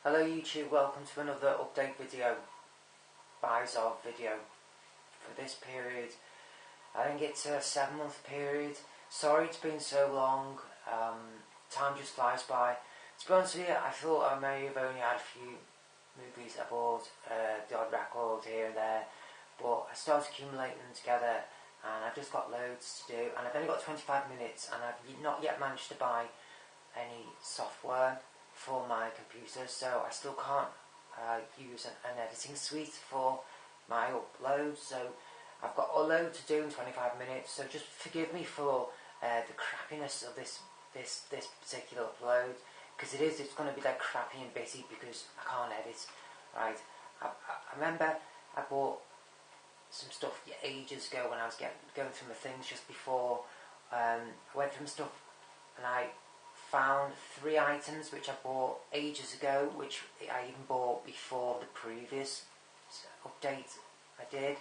Hello YouTube, welcome to another update video, buys-of video for this period. I think it's a 7-month period. Sorry it's been so long, time just flies by. To be honest with you, I thought I may have only had a few movies I bought, the odd record here and there, but I started accumulating them together and I've just got loads to do, and I've only got 25 minutes and I've not yet managed to buy any software for my computer, so I still can't use an editing suite for my upload, so I've got a load to do in 25 minutes, so just forgive me for the crappiness of this particular upload, because it's going to be like crappy and bitty because I can't edit, right. I remember I bought some stuff ages ago when I was going through my things just before. I went through my stuff and I found 3 items which I bought ages ago, which I even bought before the previous update I did.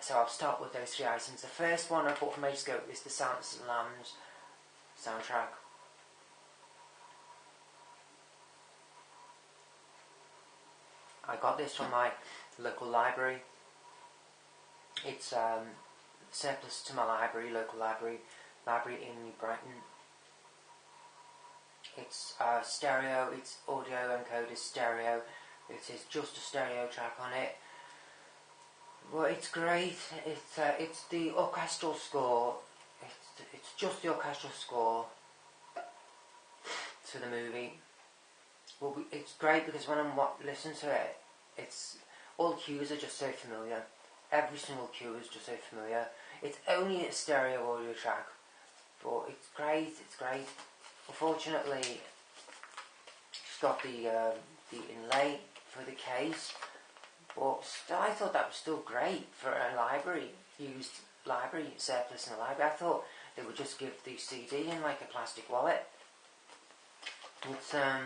So I'll start with those 3 items. The first one I bought from ages ago is the Silence of the Lambs soundtrack. I got this from my local library. It's surplus to my local library in New Brighton. It's stereo, it's audio encoded stereo. It is just a stereo track on it. Well, it's great. It's the orchestral score. It's just the orchestral score to the movie. Well, it's great because when I'm listening to it, it's all the cues are just so familiar. Every single cue is just so familiar. It's only a stereo audio track, but it's great. It's great. Unfortunately, it's got the inlay for the case, but still, I thought that was still great for a used library surplus in the library. I thought they would just give the CD in like a plastic wallet. It's yeah,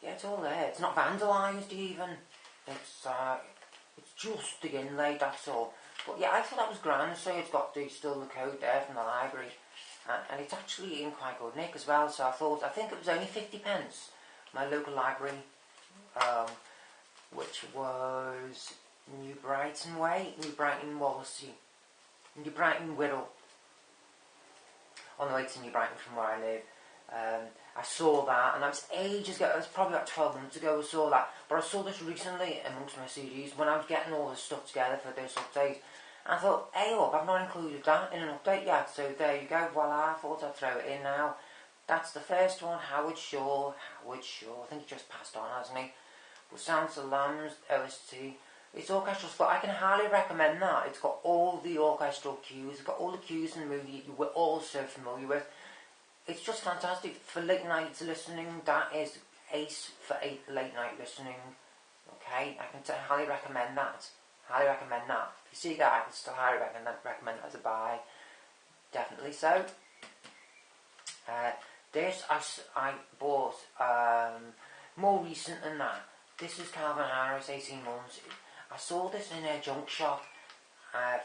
it's all there. It's not vandalised even. It's just the inlay, that's all. But yeah, I thought that was grand. So it's got still the code there from the library. And it's actually in quite good nick as well, so I think it was only 50 pence. My local library, which was New Brighton Wallasey, New Brighton Whittle, on the way to New Brighton from where I live. I saw that, and that was ages ago. It was probably about 12 months ago I saw that, but I saw this recently amongst my CDs when I was getting all this stuff together for this update. I thought, hey look, I've not included that in an update yet, so there you go, voila, I thought I'd throw it in now. That's the first one, Howard Shaw, I think he just passed on, hasn't he? But Silence of the Lambs, OST, it's orchestral score, I can highly recommend that. It's got all the orchestral cues, it's got all the cues in the movie you were all so familiar with. It's just fantastic for late night listening. That is ace for late night listening, okay? I can highly recommend that. Highly recommend that. If you see that, I can still highly recommend that as a buy. Definitely so. This I bought more recent than that. This is Calvin Harris, 18 months. I saw this in a junk shop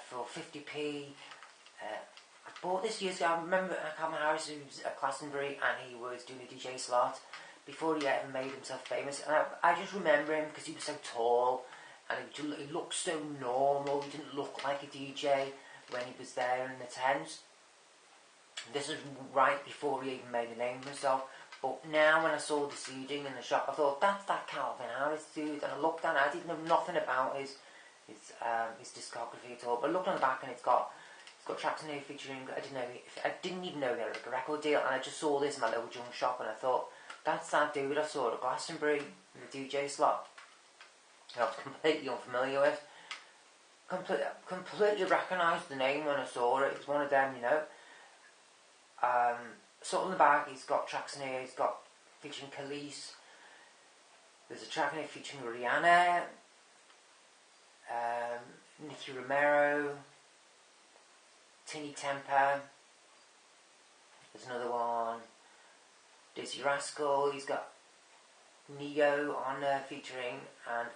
for 50p. I bought this years ago. I remember Calvin Harris, who was at Glastonbury, and he was doing a DJ slot before he ever made himself famous. And I just remember him because he was so tall. And he looked so normal. He didn't look like a DJ when he was there in the tent. This was right before he even made a name for himself. But now when I saw the CD in the shop, I thought, that's that Calvin Harris dude. And I looked at it, I didn't know nothing about his discography at all. But I looked on the back and it's got tracks in here featuring, I didn't even know they were like a record deal. And I just saw this in my little junk shop and I thought, that's that dude I saw at Glastonbury in the DJ slot. I was completely unfamiliar with. Completely recognised the name when I saw it. It was one of them, you know. So on the back, he's got tracks in here. He's got featuring Khalees. There's a track in here featuring Rihanna, Nicky Romero, Tinny Temper. There's another one. Dizzy Rascal. He's got Neo on there featuring, and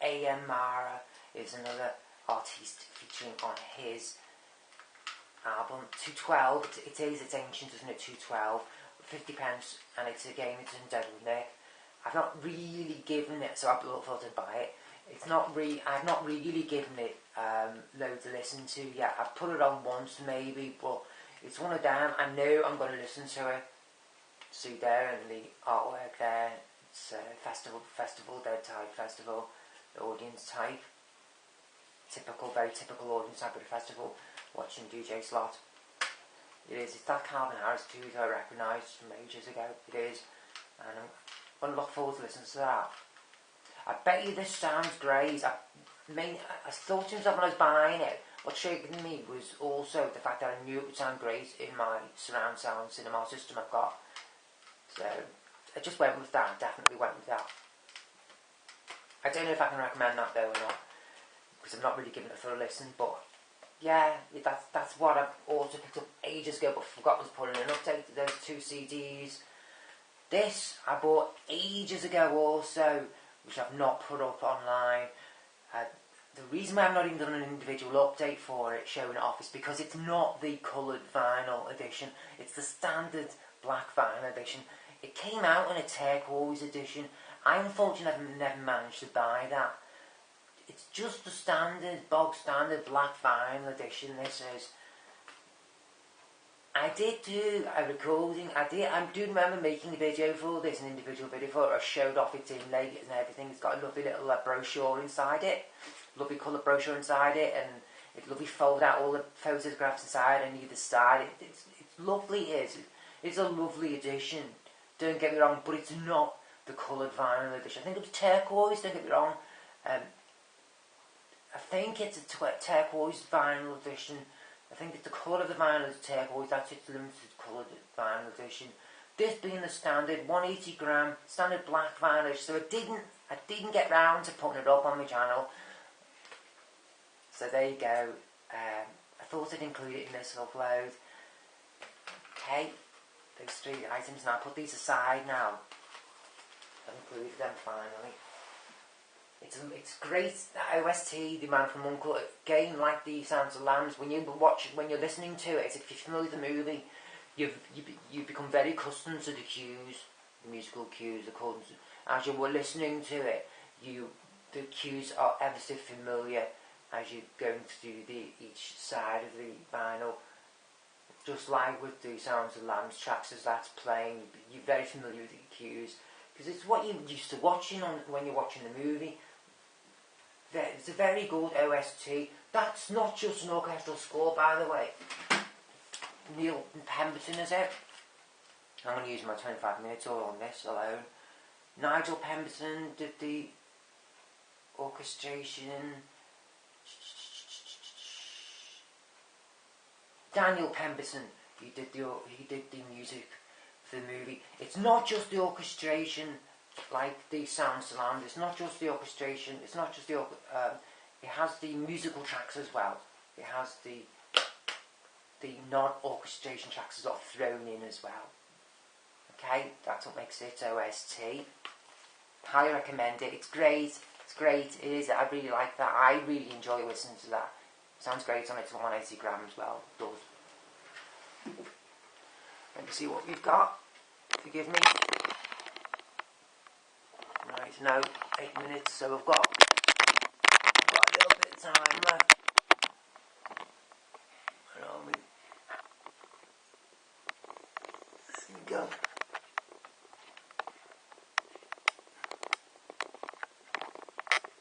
A.M. Mara is another artist featuring on his album 212. It's ancient, isn't it? 212 50 pence, and it's a game that's in Devil Nick. I've not really given it, so I've thought I'd buy it. I've not really given it loads to listen to yet. I've put it on once maybe, but it's one of them. I know I'm going to listen to it. See there, and the artwork there. It's festival, dead type festival, the audience type. Very typical audience type of the festival. Watching DJ Slot. It's that Calvin Harris too that I recognised from ages ago. It is, and I'm going to look forward to listening to that. I bet you this sounds great. I thought to myself when I was buying it, what shaken me was also the fact that I knew it would sound great in my surround sound cinema system I've got. So I just went with that, definitely went with that. I don't know if I can recommend that though or not, because I've not really given it a thorough listen, but yeah, that's what I've also picked up ages ago but forgot was putting an update to those 2 CDs. This I bought ages ago also, which I've not put up online. The reason why I've not even done an individual update for it, showing it off, is because it's not the coloured vinyl edition. It's the standard black vinyl edition. It came out in a turquoise edition. I unfortunately never managed to buy that. It's just the standard, bog standard black vinyl edition, this is. I did do a recording, I do remember making a video for this, an individual video for it. I showed off its inlay and everything. It's got a lovely little brochure inside it. Lovely coloured brochure inside it, and it's lovely folded out all the photographs inside on either side. It's lovely, it's a lovely edition. Don't get me wrong, but it's not the coloured vinyl edition. I think it's turquoise, don't get me wrong. I think it's a turquoise vinyl edition. I think that the colour of the vinyl is turquoise. That's its limited coloured vinyl edition. This being the standard 180 gram standard black vinyl. So I didn't get round to putting it up on my channel. So there you go. I thought I'd include it in this upload. Okay, those 3 items. Now I'll put these aside now. I've included them finally. It's great, the OST, The Man from U.N.C.L.E. Again, like the Sounds of Lambs, when you're listening to it, if you're familiar with the movie, you become very accustomed to the cues, the musical cues, according to, as you were listening to it, the cues are ever so familiar as you're going through each side of the vinyl. Just like with the Sounds of Lambs tracks as that's playing, you're very familiar with the cues, because it's what you're used to watching when you're watching the movie. It's a very good OST. That's not just an orchestral score, by the way. Neil Pemberton is it. I'm going to use my 25 minutes all on this alone. Nigel Pemberton did the orchestration. Daniel Pemberton, he did the music for the movie. It's not just the orchestration like the Sounds of Land. It's not just the orchestration. It's not just the it has the musical tracks as well. It has the non-orchestration tracks are thrown in as well. Okay, that's what makes it OST. Highly recommend it. It's great. It's great. It is. I really like that. I really enjoy listening to that. Sounds great on its 180 gram as well. It does. Let me see what we've got. Forgive me. Right, no, 8 minutes, so I've got a little bit of time left. Where are we? There we go.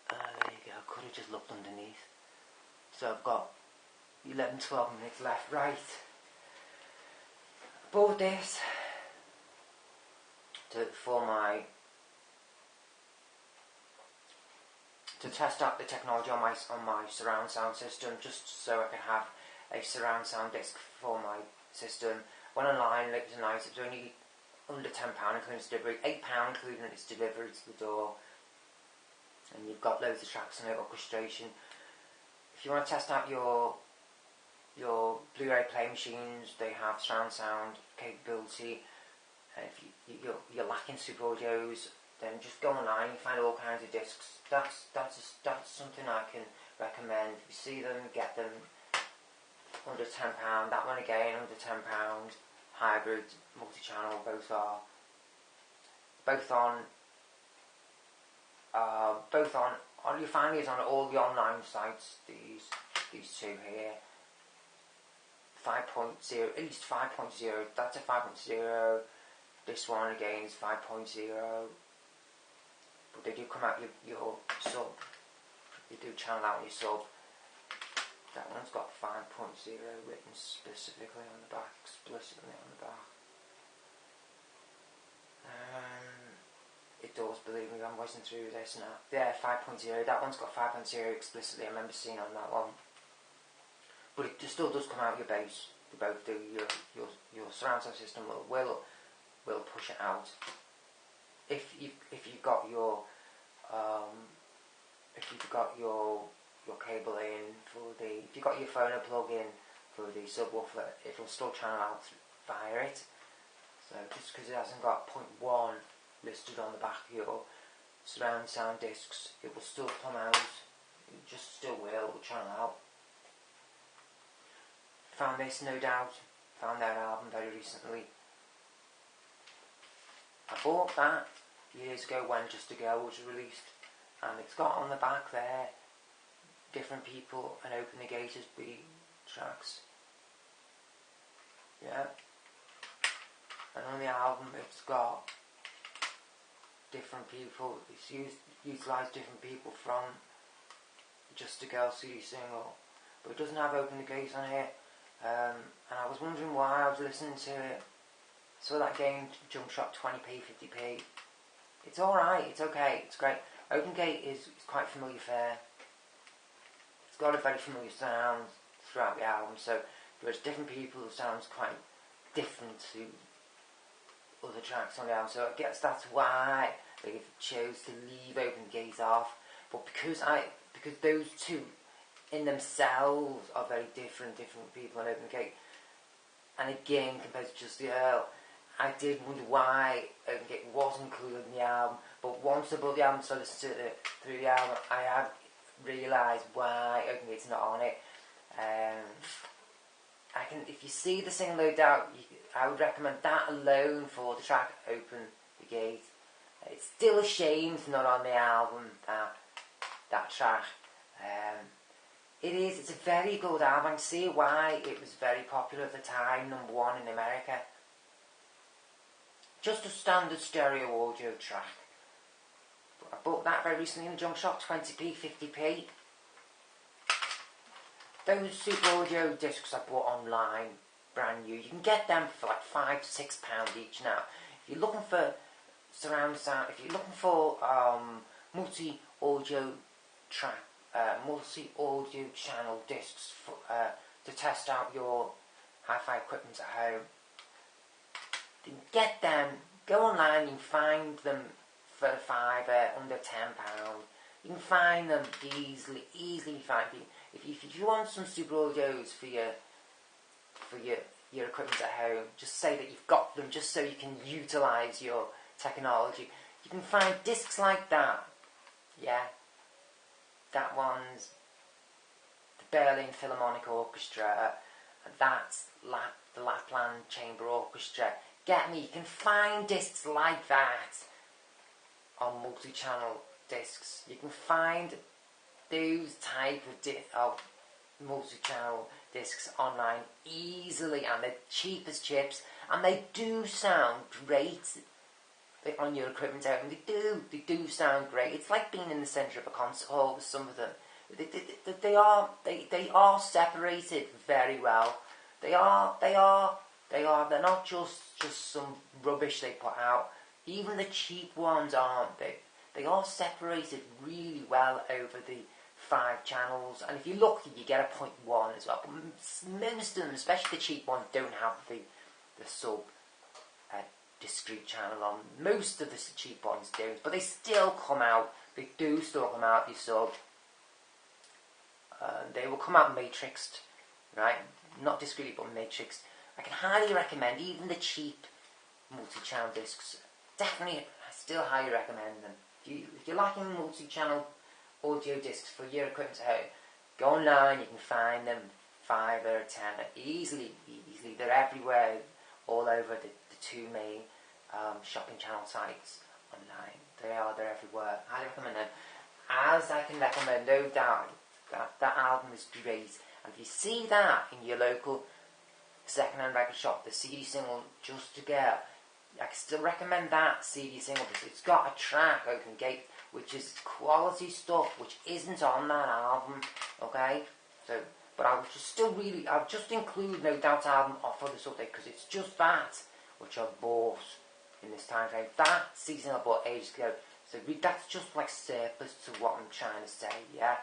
There you go, I could have just looked underneath. So I've got 11-12 minutes left. Right. Bought this to test out the technology on my surround sound system, just so I can have a surround sound disc for my system. Went online, it was nice. It was only under £10 including its delivery, £8 including its delivery to the door, and you've got loads of tracks and orchestration. If you want to test out your Blu-ray play machines, they have surround sound capability. And if you're lacking super audios, then just go online and find all kinds of discs. That's something I can recommend. If you see them, get them under £10. That one again under £10. hybrid, multi-channel, both are. Both on, you find these on all the online sites, these two here. 5.0, at least 5.0, that's a 5.0, this one again is 5.0, but they do come out your sub, you do channel out your sub. That one's got 5.0 written specifically on the back, explicitly on the back. It does, believe me, I'm whizzing through this now. Yeah, 5.0, that one's got 5.0 explicitly, I remember seeing on that one. But it still does come out your base. They both do. Your surround sound system will push it out. If you've got your cable in for the, if you've got your phono plug in for the subwoofer, it'll still channel out via it. So just because it hasn't got 0.1 listed on the back of your surround sound discs, it will still come out. It just still will channel out. Found this, no doubt. Found their album very recently. I bought that years ago when Just a Girl was released, and it's got on the back there different people and Open the Gate as B tracks. Yeah. And on the album it's got different people. It's utilised different people from Just a Girl CD single, but it doesn't have Open the Gate on here. And I was wondering why. I was listening to it, saw that game, jump shot 20p, 50p. It's alright, it's okay, it's great. Open Gate is quite familiar fare. It's got a very familiar sound throughout the album, so there's different people who sounds quite different to other tracks on the album, so I guess that's why they chose to leave Open Gate off. But because those two in themselves are very different people on Open Gate, and again compared to Just the Girl, I did wonder why Open Gate wasn't included in the album. But once I bought the album, so I listened to it through the album, I have realised why Open Gate's not on it. If you see the single No Doubt, I would recommend that alone for the track Open the Gate. It's still a shame it's not on the album, that track. It's a very good album. I can see why it was very popular at the time, #1 in America. Just a standard stereo audio track. I bought that very recently in the junk shop, 20p, 50p. Those Super Audio discs I bought online, brand new, you can get them for like £5 to £6 each now. If you're looking for surround sound, if you're looking for multi-audio track, multi-audio channel discs to test out your hi-fi equipment at home, you can get them, go online, you can find them for a £5, under £10. You can find them easily find them. If you want some super audios for your equipment at home, just say that you've got them just so you can utilise your technology. You can find discs like that. Yeah. That one's the Berlin Philharmonic Orchestra, and that's the Lapland Chamber Orchestra. Get me? You can find discs like that on multi-channel discs. You can find those type of multi-channel discs online easily, and they're cheap as chips, and they do sound great on your equipment out, and they do sound great. It's like being in the centre of a concert hall with some of them. They are separated very well. They are. They're not just some rubbish they put out. Even the cheap ones aren't. They are separated really well over the 5 channels, and if you're lucky you get a 0.1 as well. But most of them, especially the cheap ones, don't have the sub discrete channel on. Most of the cheap ones don't, but they still come out. They do still come out, your sub. They will come out matrixed, right? Not discretely, but matrixed. I can highly recommend even the cheap multi-channel discs. Definitely, I still highly recommend them. If you're lacking multi-channel audio discs for your equipment at home, go online, you can find them £5 or £10 easily. They're everywhere all over the two main shopping channel sites online. They're everywhere. I highly recommend them. As I can recommend, no doubt, that album is great. And if you see that in your local second-hand record shop, the CD single Just a Girl, I can still recommend that CD single because it's got a track, Open Gate, which is quality stuff, which isn't on that album, okay? So, but I'll just include No Doubt album off of this update because it's just that which I bought in this time frame. That CD single I bought ages ago. So that's just like surplus to what I'm trying to say, yeah?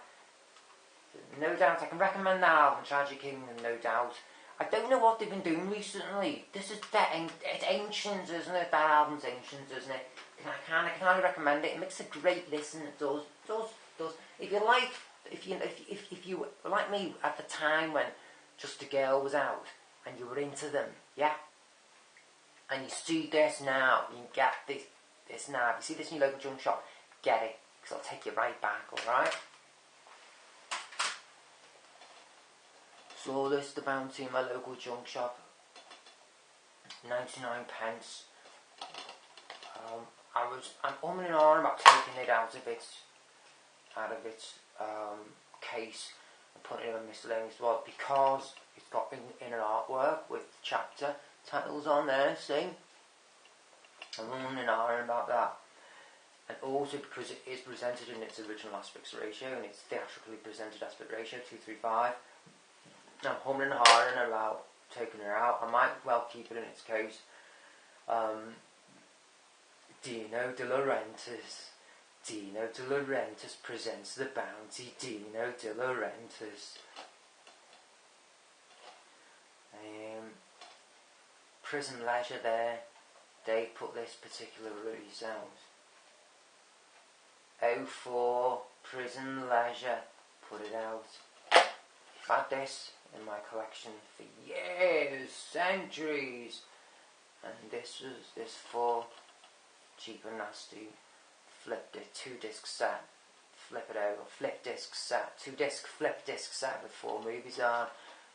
No Doubt, I can recommend that album, Tragic Kingdom, No Doubt. I don't know what they've been doing recently. It's ancient, isn't it? That album's ancient, isn't it? I can only recommend it. It makes a great listen. It does. If you like me at the time when Just a Girl was out and you were into them, yeah? And you see this now, you can get this now. If you see this in your local junk shop, get it, because I'll take you right back, alright? Saw this, The Bounty, in my local junk shop. 99p. I'm umming and ahhing about taking it out of its case and putting it in a miscellaneous wallet because it's got in an artwork with chapter titles on there, see? I'm umming and ahhing about that. And also because it is presented in its original aspects ratio and its theatrically presented aspect ratio, 2:3:5. I'm humming and hawing about taking her out. I might well keep it in its case. Dino De Laurentiis presents The Bounty. Dino De Laurentiis. Prison Leisure there. They put this particular release out. 04 Prison Leisure put it out. I've had this in my collection for years, centuries, and this was this 4 cheap and nasty flipped it 2-disc set, flip it over, flip disc set, 2-disc flip disc set with 4 movies on.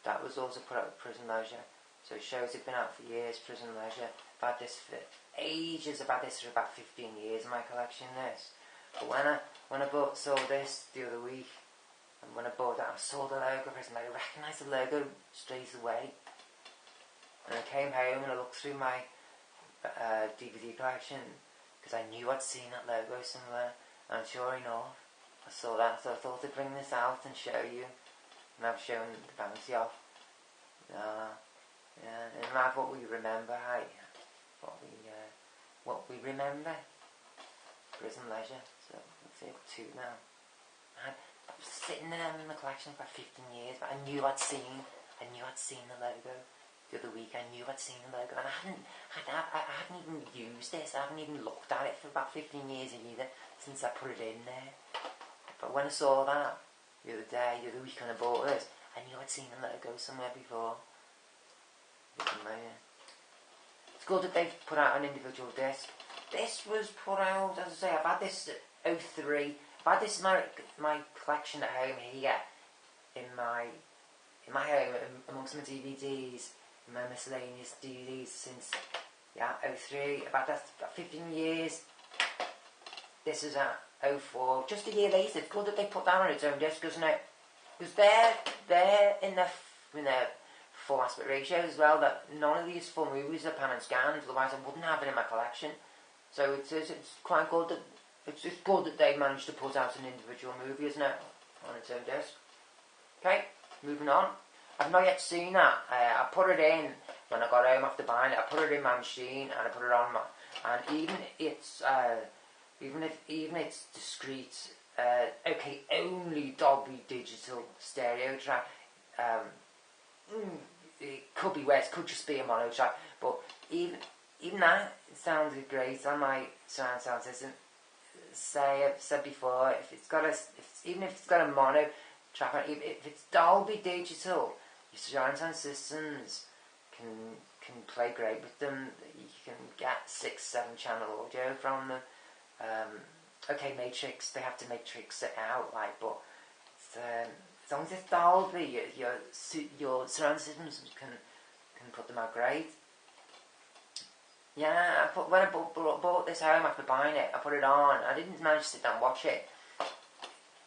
That was also put out with Prison Leisure. So shows have been out for years. Prison Leisure. I've had this for ages. I've had this for about 15 years in my collection. This, but when I saw this the other week. And when I bought that, I saw the logo, I recognised the logo straight away. And I came home and I looked through my DVD collection because I knew I'd seen that logo somewhere. And sure enough, I saw that, so I thought I'd bring this out and show you. And I've shown The Bounty off. Yeah, no matter what we remember, what we remember. Prison Leisure. So let's see, 2 now. I was sitting there in the collection for about 15 years, but I knew I'd seen the logo the other week. I knew I'd seen the logo, and I hadn't even used this. I haven't even looked at it for about 15 years either since I put it in there. But when I saw that the other week when I bought this, I knew I'd seen the logo somewhere before. It's good that they've put out an individual disc. This was put out, as I say, I've had this at 03. I've had this in my collection at home here, in my home, amongst my DVDs, my miscellaneous DVDs since 03. About 15 years. This is at 04. Just a year later. It's good that they put that on its own disc, isn't it? Because they're in their full aspect ratio as well. That none of these full movies are pan and scanned. Otherwise, I wouldn't have it in my collection. So it's quite good that. It's good that they managed to put out an individual movie, isn't it? On its own disc. Okay, moving on. I've not yet seen that. I put it in when I got home after buying it. I put it in my machine and I put it on and even it's discreet, okay, only Dolby Digital stereo track. It could be worse. It could just be a mono track. But even that sounded great on my surround sound system. I've said before, even if it's got a mono track, if it's Dolby Digital, your surround sound systems can play great with them. You can get 6-7 channel audio from them. Okay, Matrix, they have to matrix it out, but as long as it's Dolby, your surround systems can put them out great. Yeah, when I bought this home after buying it, I put it on. I didn't manage to sit down and watch it.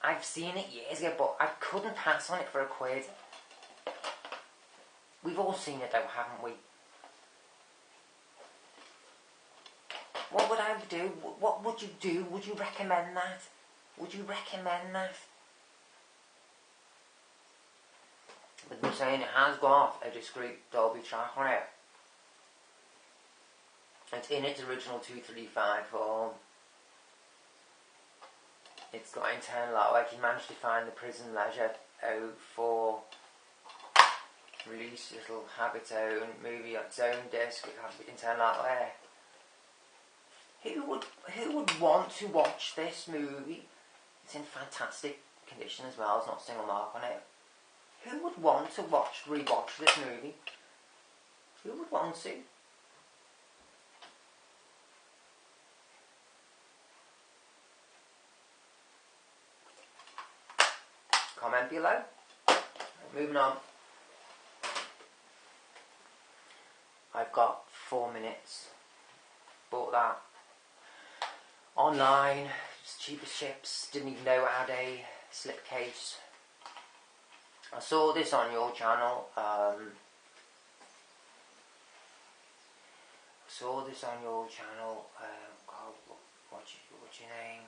I've seen it years ago, but I couldn't pass on it for £1. We've all seen it though, haven't we? What would I do? What would you do? Would you recommend that? Would you recommend that? With me saying it has got a discrete Dolby track on it. It's in its original 235 form. It's got internal artwork. You managed to find the Prison Leisure 04 release. It'll have its own movie on its own disc. It'll have internal artwork. Who would want to watch this movie? It's in fantastic condition as well. There's not a single mark on it. Who would want to rewatch this movie? Who would want to? Comment below. Moving on. I've got 4 minutes. Bought that online. It's cheap as chips. Didn't even know it had a slipcase. I saw this on your channel. God, what's your name?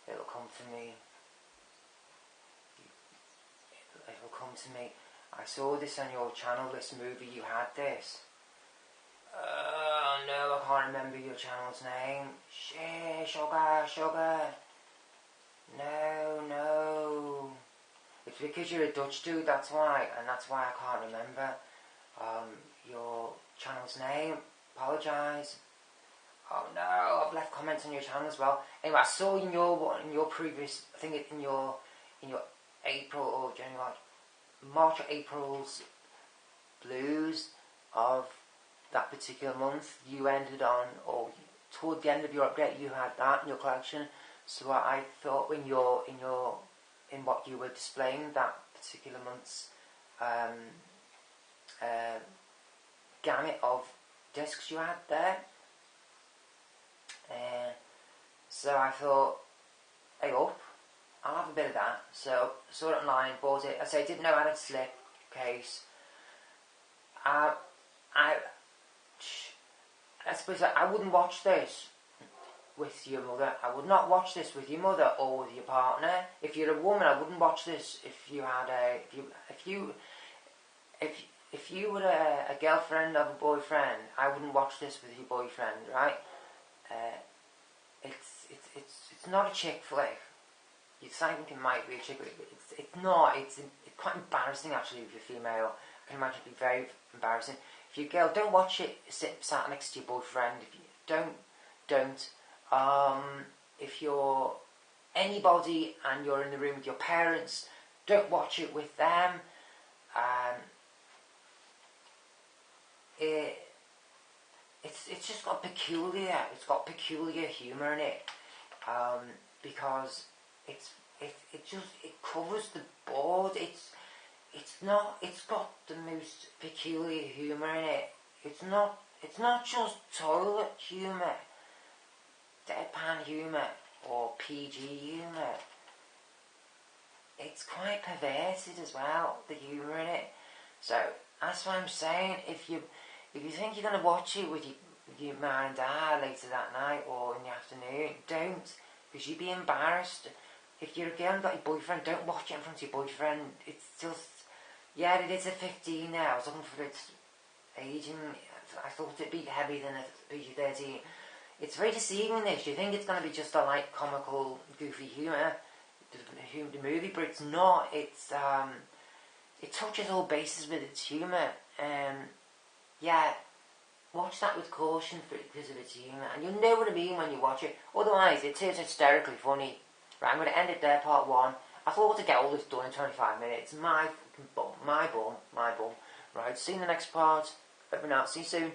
It'll come to me. I saw this on your channel, this movie, you had this. Oh no, I can't remember your channel's name. Sugar. No. It's because you're a Dutch dude, that's why. And that's why I can't remember your channel's name. Apologise. Oh no, I've left comments on your channel as well. Anyway, I saw in your previous, I think in your April or January, March or April's blues of that particular month, you ended on, or toward the end of your update, you had that in your collection. So I thought in what you were displaying that particular month's gamut of discs you had there. So I thought, hey up, I'll have a bit of that. So saw it online, bought it. I say I didn't know I had a slip case. I suppose I wouldn't watch this with your mother. I would not watch this with your mother or with your partner. If you're a woman, I wouldn't watch this if you had if you were a girlfriend of a boyfriend. I wouldn't watch this with your boyfriend, right? It's not a chick flick. You think it might be a chick flick, but it's not. It's quite embarrassing actually if you're female. I can imagine it'd be very embarrassing. If you're a girl, don't watch it sat next to your boyfriend. If you don't. If you're anybody and you're in the room with your parents, don't watch it with them. It's just got peculiar. It's got peculiar humour in it, because it covers the board. It's got the most peculiar humour in it. It's not just toilet humour, deadpan humour, or PG humour. It's quite perverted as well, the humour in it. So that's what I'm saying. If you think you're gonna watch it with your mum and dad later that night or in the afternoon, don't, because you'd be embarrassed. If you're a girl and got your boyfriend, don't watch it in front of your boyfriend. It's just, yeah, it is a 15 now. I was looking for its aging. I thought it'd be heavier than a PG-13. It's very deceiving, this. You think it's going to be just a light, comical, goofy humour, the movie, but it's not. It's it touches all bases with its humour. Yeah, watch that with caution because of its humour, and you'll know what I mean when you watch it. Otherwise, it is hysterically funny. Right, I'm going to end it there, part 1. I thought to get all this done in 25 minutes. My bum. Right, see you in the next part. Over and out. See you soon.